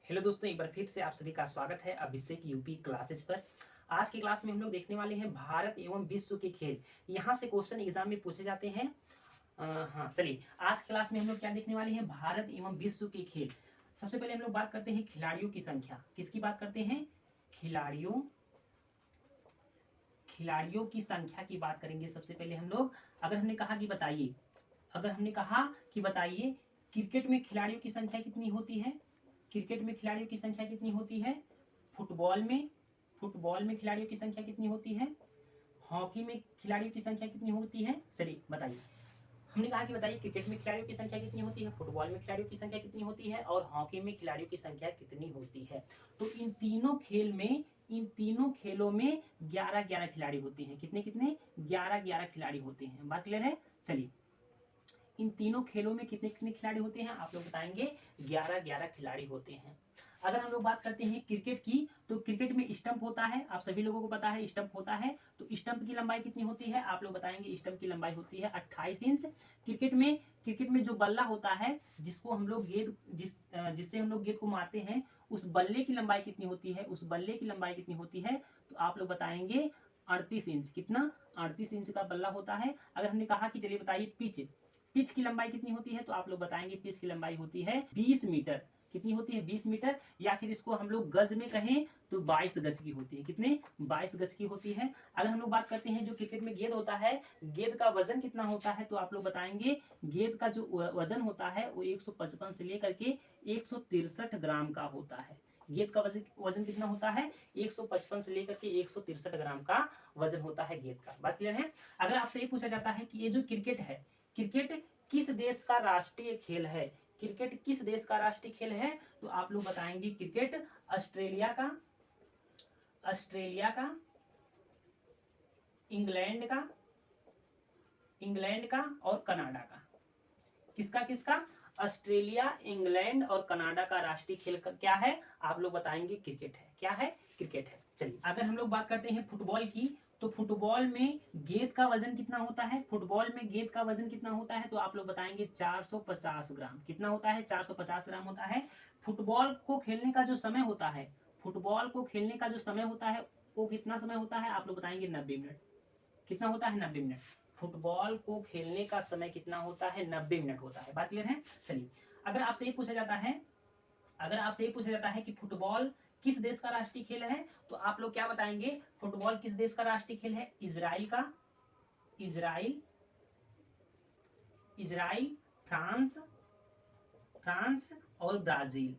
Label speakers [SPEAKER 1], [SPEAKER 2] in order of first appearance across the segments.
[SPEAKER 1] Hello दोस्तों, एक बार फिर से आप सभी का स्वागत है अभिषेक यूपी क्लासेज पर। आज की क्लास में हम लोग देखने वाले हैं भारत एवं विश्व के खेल। यहाँ से क्वेश्चन एग्जाम में पूछे जाते हैं। हाँ चलिए, आज क्लास में हम लोग क्या देखने वाले हैं, भारत एवं विश्व के खेल। सबसे पहले हम लोग बात करते हैं खिलाड़ियों की संख्या। किसकी बात करते हैं? खिलाड़ियों खिलाड़ियों की संख्या की बात करेंगे सबसे पहले हम लोग। अगर हमने कहा कि बताइए क्रिकेट में खिलाड़ियों की संख्या कितनी होती है? क्रिकेट में खिलाड़ियों की संख्या कितनी होती है? फुटबॉल में खिलाड़ियों की संख्या कितनी होती है? हॉकी में खिलाड़ियों की संख्या कितनी होती है? चलिए बताइए। हमने कहा कि बताइए क्रिकेट में खिलाड़ियों की संख्या कितनी होती है, फुटबॉल में खिलाड़ियों की संख्या कितनी होती है और हॉकी में खिलाड़ियों की संख्या कितनी होती है। तो इन तीनों खेलों में 11-11 खिलाड़ी होते हैं। कितने कितने? 11-11 खिलाड़ी होते हैं। बात क्लियर है? चलिए, इन तीनों खेलों में कितने कितने खिलाड़ी होते हैं आप लोग बताएंगे? 11-11 खिलाड़ी होते हैं। अगर हम लोग बात करते हैं क्रिकेट की, तो क्रिकेट में स्टंप होता है, आप सभी लोगों को पता है स्टंप होता है। तो स्टंप की लंबाई कितनी होती है आप लोग बताएंगे? स्टंप की लंबाई होती है 28 इंच। क्रिकेट में जो बल्ला होता है, जिसको हम लोग जिससे हम लोग गेंद को मारते हैं, उस बल्ले की लंबाई कितनी होती है? तो आप लोग बताएंगे 38 इंच। कितना? 38 इंच का बल्ला होता है। अगर हमने कहा कि चलिए बताइए पिच की लंबाई कितनी होती है, तो आप लोग बताएंगे पिच की लंबाई होती है 20 मीटर। कितनी होती है? 20 मीटर। या फिर इसको हम लोग गज में कहें तो 22 गज की होती है। कितने? 22 गज की होती है। अगर हम लोग बात करते हैं जो क्रिकेट में गेंद होता है, गेंद का वजन कितना होता है, तो आप लोग बताएंगे गेंद का जो वजन होता है वो 155 से लेकर के 163 ग्राम का होता है। गेंद का वजन कितना होता है? 155 से लेकर के 163 ग्राम का वजन होता है गेंद का। बात क्लियर है? अगर आपसे ये पूछा जाता है कि ये जो क्रिकेट किस देश का राष्ट्रीय खेल है? क्रिकेट किस देश का राष्ट्रीय खेल है? तो आप लोग बताएंगे क्रिकेट ऑस्ट्रेलिया का, इंग्लैंड का और कनाडा का। किसका? ऑस्ट्रेलिया, इंग्लैंड और कनाडा का राष्ट्रीय खेल क्या है? आप लोग बताएंगे क्रिकेट है। क्या है? क्रिकेट है। चलिए, अगर हम लोग बात करते हैं फुटबॉल की, तो फुटबॉल में गेंद का वजन कितना होता है? तो आप लोग बताएंगे 450 ग्राम। कितना होता है? 450 ग्राम होता है। फुटबॉल को खेलने का जो समय होता है वो कितना समय होता है? आप लोग बताएंगे 90 मिनट। कितना होता है? 90 मिनट। फुटबॉल को खेलने का समय कितना होता है? 90 मिनट होता है। बात क्लियर है? चलिए, अगर आपसे ये पूछा जाता है कि फुटबॉल किस देश का राष्ट्रीय खेल है, तो आप लोग क्या बताएंगे? फुटबॉल किस देश का राष्ट्रीय खेल है? इजराइल, फ्रांस और ब्राजील।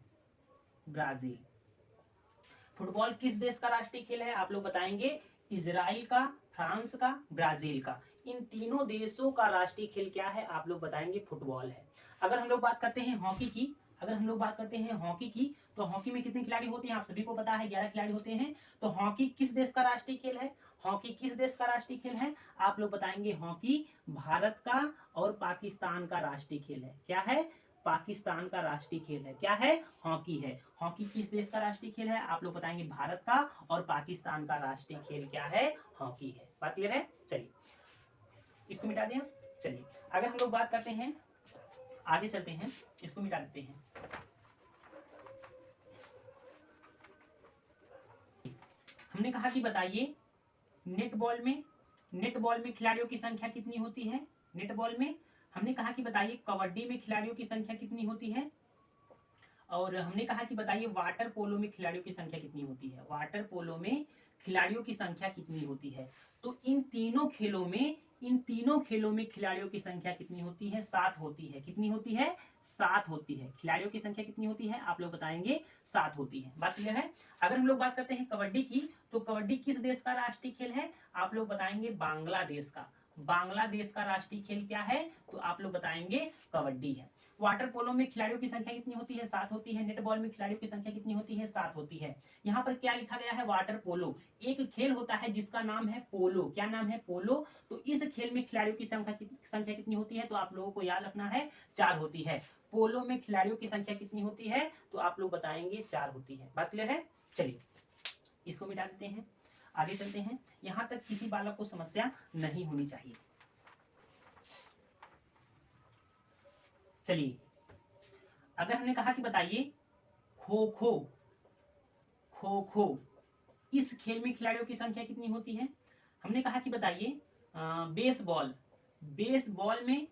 [SPEAKER 1] फुटबॉल किस देश का राष्ट्रीय खेल है? आप लोग बताएंगे इजराइल का, फ्रांस का, ब्राजील का। इन तीनों देशों का राष्ट्रीय खेल क्या है? आप लोग बताएंगे फुटबॉल है। अगर हम लोग बात करते हैं हॉकी की, तो हॉकी में कितने खिलाड़ी होते हैं? आप सभी को पता है 11 खिलाड़ी होते हैं। तो हॉकी किस देश का राष्ट्रीय खेल है? आप लोग बताएंगे हॉकी भारत का और पाकिस्तान का राष्ट्रीय खेल है। क्या है? पाकिस्तान का राष्ट्रीय खेल है। क्या है? हॉकी है। हॉकी किस देश का राष्ट्रीय खेल है? आप लोग बताएंगे भारत का और पाकिस्तान का राष्ट्रीय खेल क्या है? हॉकी है। बात क्लियर है? चलिए, इसको मिटा दिया। चलिए, अगर हम लोग बात करते हैं, आगे चलते हैं, इसको मिटा देते हैं। हमने कहा कि बताइए नेटबॉल में खिलाड़ियों की संख्या कितनी होती है? नेटबॉल में हमने कहा कि बताइए कबड्डी में खिलाड़ियों की संख्या कितनी होती है? और हमने कहा कि बताइए वाटर पोलो में खिलाड़ियों की संख्या कितनी होती है? वाटर पोलो में खिलाड़ियों की संख्या कितनी होती है? तो इन तीनों खेलों में खिलाड़ियों की संख्या कितनी होती है? 7 होती है। कितनी होती है? 7 होती है। खिलाड़ियों की संख्या कितनी होती है? आप लोग बताएंगे 7 होती है। बात क्लियर है? अगर हम लोग बात करते हैं कबड्डी की, तो कबड्डी किस देश का राष्ट्रीय खेल है? आप लोग बताएंगे बांग्लादेश का। बांग्लादेश का राष्ट्रीय खेल क्या है? तो आप लोग बताएंगे कबड्डी है। वाटर पोलो में खिलाड़ियों की संख्या कितनी होती है? 7 होती है। नेटबॉल में खिलाड़ियों की संख्या कितनी होती है? 7 होती है। यहाँ पर क्या लिखा गया है? Water polo. एक खेल होता है जिसका नाम है पोलो। क्या नाम है? पोलो। तो इस खेल में खिलाड़ियों की संख्या कितनी होती है? तो आप लोगों को याद रखना है 4 होती है। पोलो में खिलाड़ियों की संख्या कितनी होती है? तो आप लोग बताएंगे 4 होती है। बात क्लियर है? चलिए, इसको मिटा देते हैं, आगे चलते हैं। यहाँ तक किसी बालक को समस्या नहीं होनी चाहिए। चलिए, अगर हमने कहा कि बताइए खो खो, खो खो, इस खेल में खिलाड़ियों की संख्या कितनी होती है? हमने कहा कि बताइए बेसबॉल, बेसबॉल में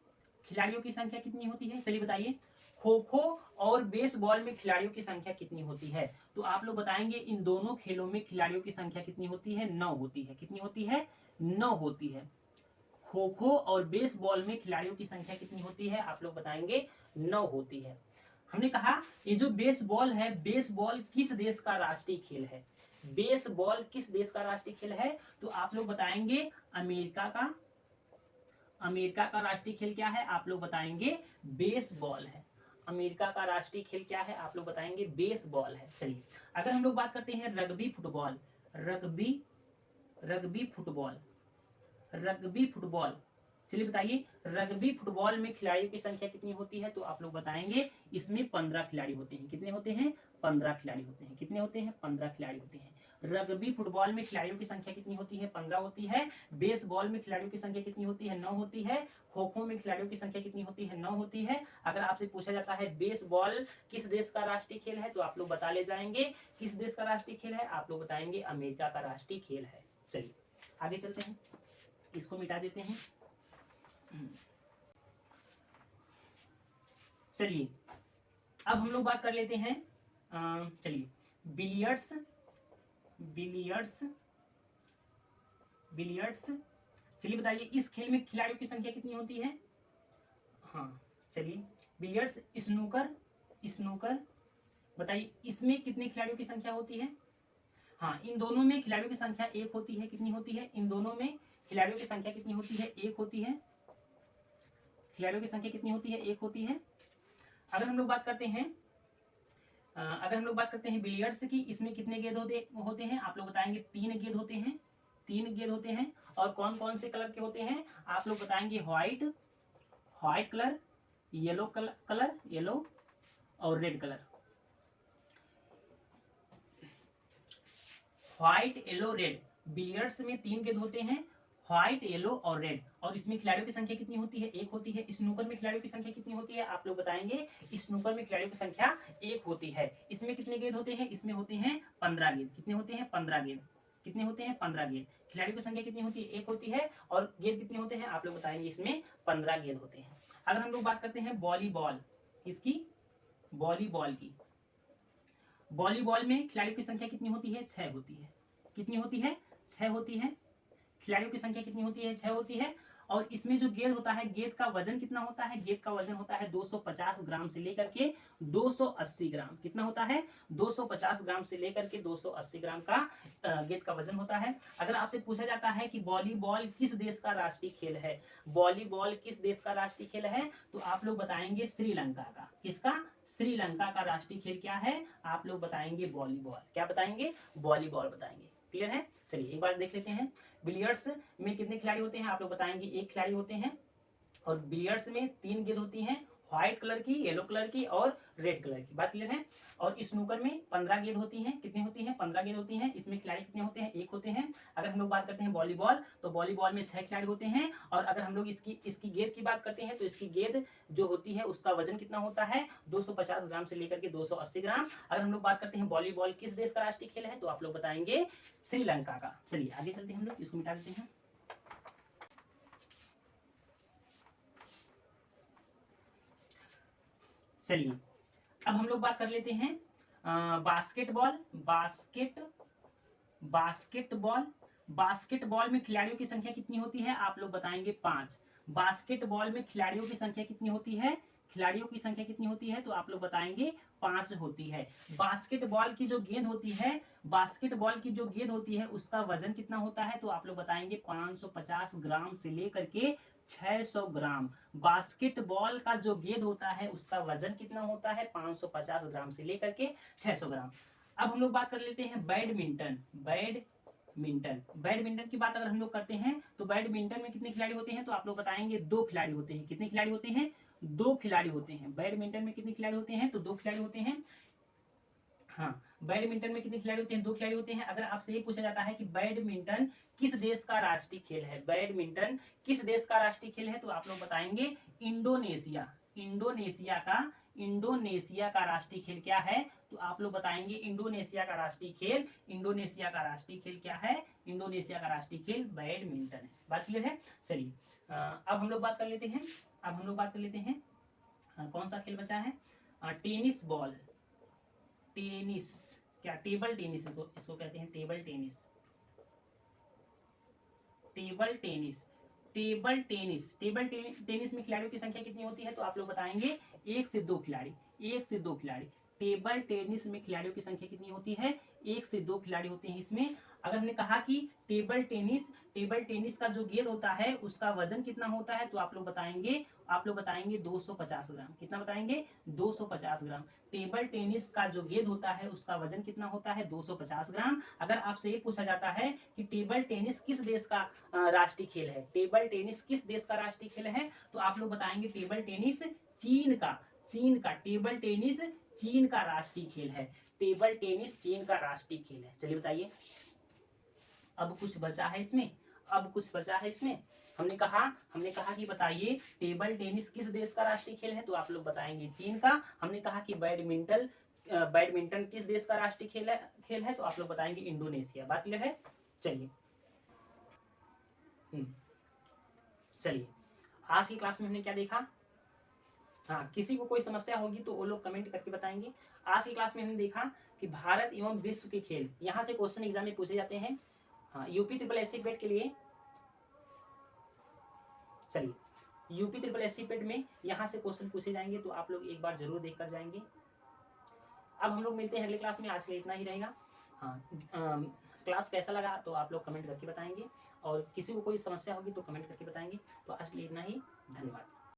[SPEAKER 1] खिलाड़ियों की संख्या कितनी होती है? चलिए बताइए, खो खो और बेसबॉल में खिलाड़ियों की संख्या कितनी होती है? तो आप लोग बताएंगे इन दोनों खेलों में खिलाड़ियों की संख्या कितनी होती है? 9 होती है। कितनी होती है? 9 होती है। खो खो और बेसबॉल में खिलाड़ियों की संख्या कितनी होती है? आप लोग बताएंगे 9 होती है। हमने कहा ये जो बेसबॉल है, बेसबॉल किस देश का राष्ट्रीय खेल है? बेसबॉल किस देश का राष्ट्रीय खेल है? तो आप लोग बताएंगे अमेरिका का। अमेरिका का राष्ट्रीय खेल क्या है? आप लोग बताएंगे बेसबॉल है। अमेरिका का राष्ट्रीय खेल क्या है? आप लोग बताएंगे बेसबॉल है। चलिए अगर हम लोग बात करते हैं rugby football, rugby, rugby football, rugby football, चलिए बताइए रग्बी फुटबॉल में खिलाड़ियों की संख्या कितनी होती है? तो आप लोग बताएंगे इसमें 15 खिलाड़ी होते हैं। कितने होते हैं? 15 खिलाड़ी होते हैं। कितने होते हैं? 15 खिलाड़ी होते हैं। रग्बी फुटबॉल में खिलाड़ियों की संख्या कितनी होती है? 15 होती है। बेसबॉल में खिलाड़ियों की संख्या कितनी होती है? 9 होती है। खो खो में खिलाड़ियों की संख्या कितनी होती है? 9 होती है। अगर आपसे पूछा जाता है बेसबॉल किस देश का राष्ट्रीय खेल है? तो आप लोग बता ले जाएंगे किस देश का राष्ट्रीय खेल है? आप लोग बताएंगे अमेरिका का राष्ट्रीय खेल है। चलिए आगे चलते हैं, इसको मिटा देते हैं। चलिए अब हम लोग बात कर लेते हैं, चलिए बिलियर्ड्स, बिलियर्ड्स, बिलियर्ड्स। चलिए बताइए इस खेल में खिलाड़ियों की संख्या कितनी होती है? हाँ चलिए बिलियर्ड्स, स्नूकर, स्नूकर, बताइए इसमें कितने खिलाड़ियों की संख्या होती है? हाँ इन दोनों में खिलाड़ियों की संख्या 1 होती है। कितनी होती है? इन दोनों में खिलाड़ियों की संख्या कितनी होती है? 1 होती है। खिलाड़ियों की संख्या कितनी होती है? 1 होती है। अगर हम लोग बात करते हैं, अगर हम लोग बात करते हैं बिलियर्ड्स की, इसमें कितने गेंद होते हैं? आप लोग बताएंगे 3 गेंद होते हैं। 3 गेंद होते हैं। और कौन कौन से कलर के होते हैं? आप लोग बताएंगे white, white colour, yellow colour, yellow और red colour. White, yellow, red. Billiards में 3 गेंद होते हैं, व्हाइट, येलो और रेड। और इसमें खिलाड़ियों की संख्या कितनी होती है? 1 होती है। स्नूकर में खिलाड़ियों की संख्या कितनी होती है? आप लोग बताएंगे स्नूकर में खिलाड़ियों की संख्या 1 होती है। इसमें कितने गेंद होते हैं? इसमें होते हैं 15 गेंद। कितने होते हैं? 15 गेंद। कितने होते हैं? 15 गेंद। खिलाड़ियों की संख्या कितनी होती है? 1 होती है। और गेंद कितने होते हैं? आप लोग बताएंगे इसमें 15 गेंद होते हैं। अगर हम लोग बात करते हैं वॉलीबॉल, किसकी? वॉलीबॉल की। वॉलीबॉल में खिलाड़ियों की संख्या कितनी होती है? 6 होती है। कितनी होती है? 6 होती है। खिलाड़ियों की संख्या कितनी होती है? 6 होती है। और इसमें जो गेंद होता है, गेंद का वजन कितना होता है? गेंद का वजन होता है 250 ग्राम से लेकर के 280 ग्राम। कितना होता है? 250 ग्राम से लेकर के 280 ग्राम का गेंद का वजन होता है। अगर आपसे पूछा जाता है कि वॉलीबॉल किस देश का राष्ट्रीय खेल है? वॉलीबॉल किस देश का राष्ट्रीय खेल है? तो आप लोग बताएंगे श्रीलंका का। किसका? श्रीलंका का राष्ट्रीय खेल क्या है? आप लोग बताएंगे वॉलीबॉल। क्या बताएंगे? वॉलीबॉल बताएंगे। क्लियर है? चलिए एक बार देख लेते हैं बिलियर्ड्स में कितने खिलाड़ी होते हैं? आप लोग बताएंगे 1 खिलाड़ी होते हैं। और बिलियर्ड्स में 3 गेंद होती हैं, व्हाइट कलर की, येलो कलर की और रेड कलर की। बात क्लियर है? और स्नूकर में 15 गेंद होती हैं। कितनी होती हैं? 15 गेंद होती हैं। इसमें खिलाड़ी कितने होते हैं? 1 होते हैं। अगर हम लोग बात करते हैं वॉलीबॉल, तो वॉलीबॉल में 6 खिलाड़ी होते हैं। और अगर हम लोग इसकी गेंद की बात करते हैं, तो इसकी गेंद जो होती है उसका वजन कितना होता है? 250 ग्राम से लेकर के 280 ग्राम। अगर हम लोग बात करते हैं वॉलीबॉल किस देश का राष्ट्रीय खेल है, तो आप लोग बताएंगे श्रीलंका का। चलिए आगे चलते हैं, हम लोग इसको मिटा देते हैं। चलिए अब हम लोग बात कर लेते हैं बास्केटबॉल, बास्केटबॉल। बास्केटबॉल में खिलाड़ियों की संख्या कितनी होती है? आप लोग बताएंगे 5। बास्केटबॉल में खिलाड़ियों की संख्या कितनी होती है? खिलाड़ियों की संख्या कितनी होती है? तो आप लोग बताएंगे 5 होती है। बास्केटबॉल की जो गेंद होती है, बास्केटबॉल की जो गेंद होती है उसका वजन कितना होता है? तो आप लोग बताएंगे 550 ग्राम से लेकर के 600 ग्राम। बास्केटबॉल का जो गेंद होता है उसका वजन कितना होता है? 550 ग्राम से लेकर के 600 ग्राम। अब हम लोग बात कर लेते हैं बैडमिंटन, बैडमिंटन की बात अगर हम लोग करते हैं, तो बैडमिंटन में कितने खिलाड़ी होते हैं? तो आप लोग बताएंगे 2 खिलाड़ी होते हैं। कितने खिलाड़ी होते हैं? 2 खिलाड़ी होते हैं। बैडमिंटन में कितने खिलाड़ी होते हैं? तो 2 खिलाड़ी होते हैं। हाँ, बैडमिंटन में कितने खिलाड़ी होते हैं? 2 खिलाड़ी होते हैं। अगर आपसे ये पूछा जाता है कि बैडमिंटन किस देश का राष्ट्रीय खेल है, बैडमिंटन किस देश का राष्ट्रीय खेल है, तो आप लोग बताएंगे इंडोनेशिया। इंडोनेशिया का राष्ट्रीय खेल क्या है? तो आप लोग बताएंगे इंडोनेशिया का राष्ट्रीय खेल क्या है? इंडोनेशिया का राष्ट्रीय खेल बैडमिंटन है। बात क्लियर है? चलिए अब हम लोग बात कर लेते हैं कौन सा खेल बचा है? टेनिस बॉल, टेनिस, क्या टेबल टेनिस है, तो इसको कहते हैं टेबल टेनिस। टेनिस में खिलाड़ियों की संख्या कितनी होती है? तो आप लोग बताएंगे 1 से 2 खिलाड़ी। टेबल टेनिस में खिलाड़ियों की संख्या कितनी होती है? 1 से 2 खिलाड़ी होते हैं इसमें। अगर हमने कहा कि टेबल टेनिस का जो गेंद होता है उसका वजन कितना होता है, तो आप लोग बताएंगे 250 ग्राम। कितना बताएंगे? 250 ग्राम। टेबल टेनिस का जो गेंद होता है उसका वजन कितना होता है? 250 ग्राम। अगर आपसे ये पूछा जाता है कि टेबल टेनिस किस देश का राष्ट्रीय खेल है, तो आप लोग बताएंगे टेबल टेनिस चीन का। टेबल टेनिस चीन का राष्ट्रीय खेल है। चलिए बताइए, अब कुछ बचा है इसमें। हमने कहा कि बताइए टेबल टेनिस किस देश का राष्ट्रीय खेल है, तो आप लोग बताएंगे चीन का। हमने कहा कि बैडमिंटन किस देश का राष्ट्रीय खेल है, तो आप लोग बताएंगे इंडोनेशिया। बात क्लियर है? चलिए आज की क्लास में हमने क्या देखा? हाँ, किसी को कोई समस्या होगी तो वो लोग कमेंट करके बताएंगे। आज की क्लास में हमने देखा कि भारत एवं विश्व के खेल, यहाँ से क्वेश्चन एग्जाम में पूछे जाते हैं। हाँ, यूपी ट्रिपल एससी पेट के लिए, चलिए यूपी ट्रिपल एससी पेट में यहाँ से क्वेश्चन पूछे जाएंगे, तो आप लोग एक बार जरूर देख कर जाएंगे। अब हम लोग मिलते हैं अगले क्लास में। आज के लिए इतना ही रहेगा। हाँ, क्लास कैसा लगा तो आप लोग कमेंट करके बताएंगे, और किसी को कोई समस्या होगी तो कमेंट करके बताएंगे। तो आज के लिए इतना ही, धन्यवाद।